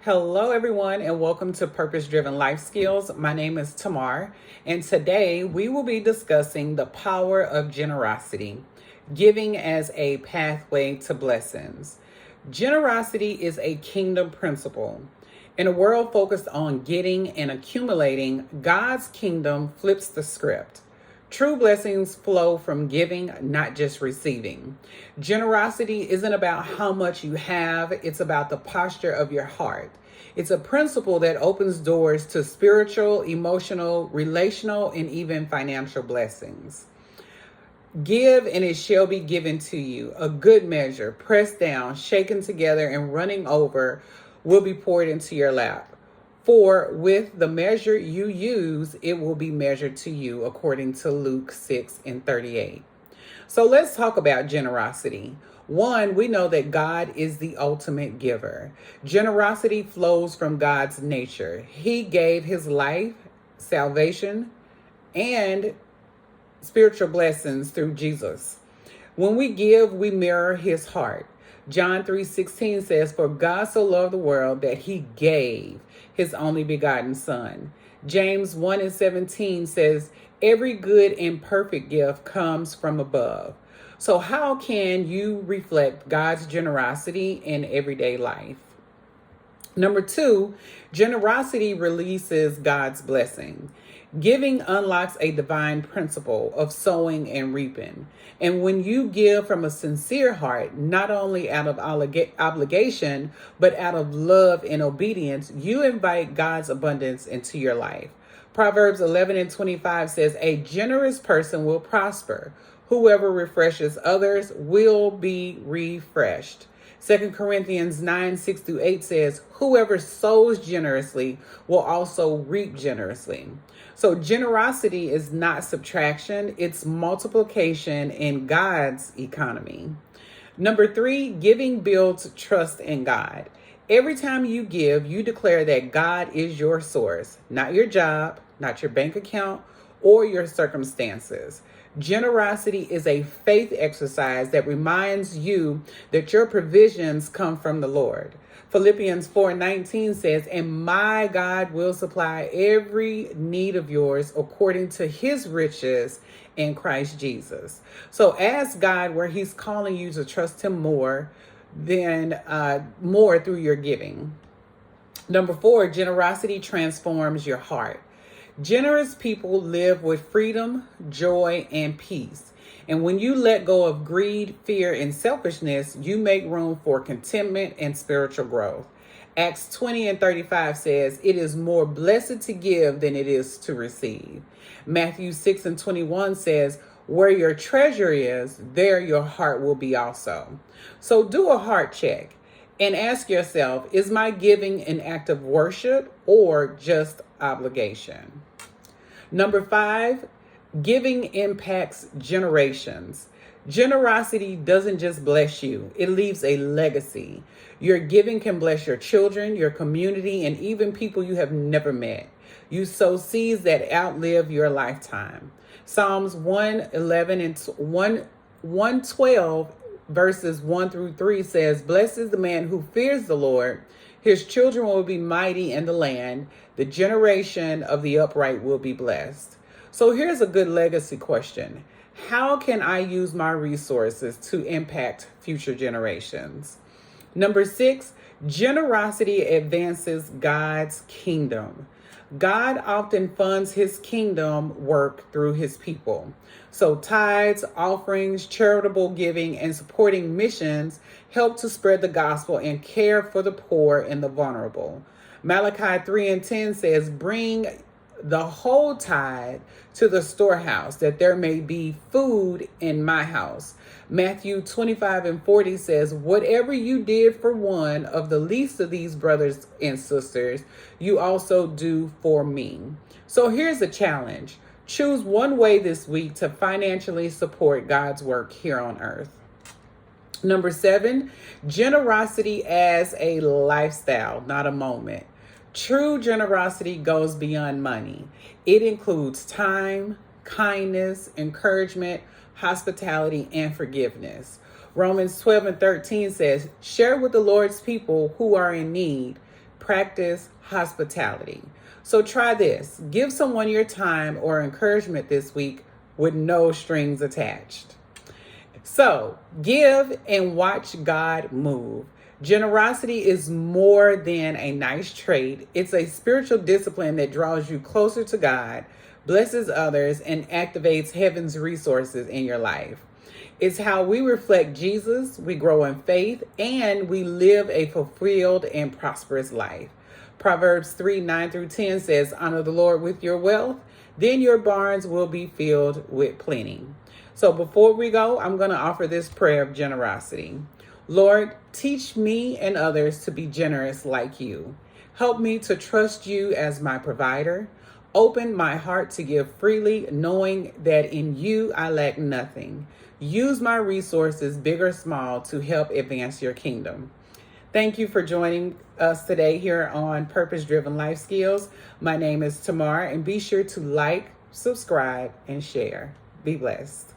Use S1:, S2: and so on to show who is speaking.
S1: Hello, everyone, and welcome to Purpose Driven Life Skills. My name is Tamar, and today we will be discussing the power of generosity, giving as a pathway to blessings. Generosity is a kingdom principle. In a world focused on getting and accumulating, God's kingdom flips the script. True blessings flow from giving, not just receiving. Generosity isn't about how much you have, it's about the posture of your heart. It's a principle that opens doors to spiritual, emotional, relational, and even financial blessings. Give, and it shall be given to you. A good measure, pressed down, shaken together, and running over, will be poured into your lap. For with the measure you use, it will be measured to you, according to Luke 6:38. So let's talk about generosity. One, we know that God is the ultimate giver. Generosity flows from God's nature. He gave his life, salvation, and spiritual blessings through Jesus. When we give, we mirror his heart. John 3:16 says, "For God so loved the world that he gave his only begotten son." James 1:17 says, "Every good and perfect gift comes from above." So how can you reflect God's generosity in everyday life? Number two, generosity releases God's blessing. Giving unlocks a divine principle of sowing and reaping. And when you give from a sincere heart, not only out of obligation, but out of love and obedience, you invite God's abundance into your life. Proverbs 11:25 says, "A generous person will prosper. Whoever refreshes others will be refreshed." 2 Corinthians 9:6-8 says, "Whoever sows generously will also reap generously." So generosity is not subtraction, it's multiplication in God's economy. Number three, giving builds trust in God. Every time you give, you declare that God is your source, not your job, not your bank account, or your circumstances. Generosity is a faith exercise that reminds you that your provisions come from the Lord. Philippians 4:19 says, "And my God will supply every need of yours according to his riches in Christ Jesus." So ask God where he's calling you to trust him more through your giving. Number four, generosity transforms your heart. Generous people live with freedom, joy, and peace. And when you let go of greed, fear, and selfishness, you make room for contentment and spiritual growth. Acts 20:35 says, "It is more blessed to give than it is to receive." Matthew 6:21 says, "Where your treasure is, there your heart will be also." So do a heart check and ask yourself, is my giving an act of worship or just obligation? Number five, giving impacts generations. Generosity doesn't just bless you, it leaves a legacy. Your giving can bless your children, your community, and even people you have never met. You sow seeds that outlive your lifetime. Psalms 111 and 112 verses 1-3 says, "Blessed is the man who fears the Lord. His children will be mighty in the land. The generation of the upright will be blessed." So here's a good legacy question. How can I use my resources to impact future generations? Number six, generosity advances God's kingdom. God often funds his kingdom work through his people. So tithes, offerings, charitable giving, and supporting missions help to spread the gospel and care for the poor and the vulnerable. Malachi 3:10 says, "Bring the whole tithe to the storehouse, that there may be food in my house." Matthew 25:40 says, "Whatever you did for one of the least of these brothers and sisters, you also do for me." So here's a challenge. Choose one way this week to financially support God's work here on earth. Number seven, generosity as a lifestyle, not a moment. True generosity goes beyond money. It includes time, kindness, encouragement, hospitality, and forgiveness. Romans 12:13 says, "Share with the Lord's people who are in need. practice hospitality. So try this. Give someone your time or encouragement this week with no strings attached. So give and watch God move. Generosity is more than a nice trait. It's a spiritual discipline that draws you closer to God, blesses others, and activates heaven's resources in your life. It's how we reflect Jesus, we grow in faith, and we live a fulfilled and prosperous life. Proverbs 3:9-10 says, honor the Lord with your wealth, then your barns will be filled with plenty. So before we go, I'm going to offer this prayer of generosity. Lord, teach me and others to be generous like you. Help me to trust you as my provider. Open my heart to give freely, knowing that in you I lack nothing. Use my resources, big or small, to help advance your kingdom. Thank you for joining us today here on Purpose Driven Life Skills. My name is Tamar, and be sure to like, subscribe, and share. Be blessed.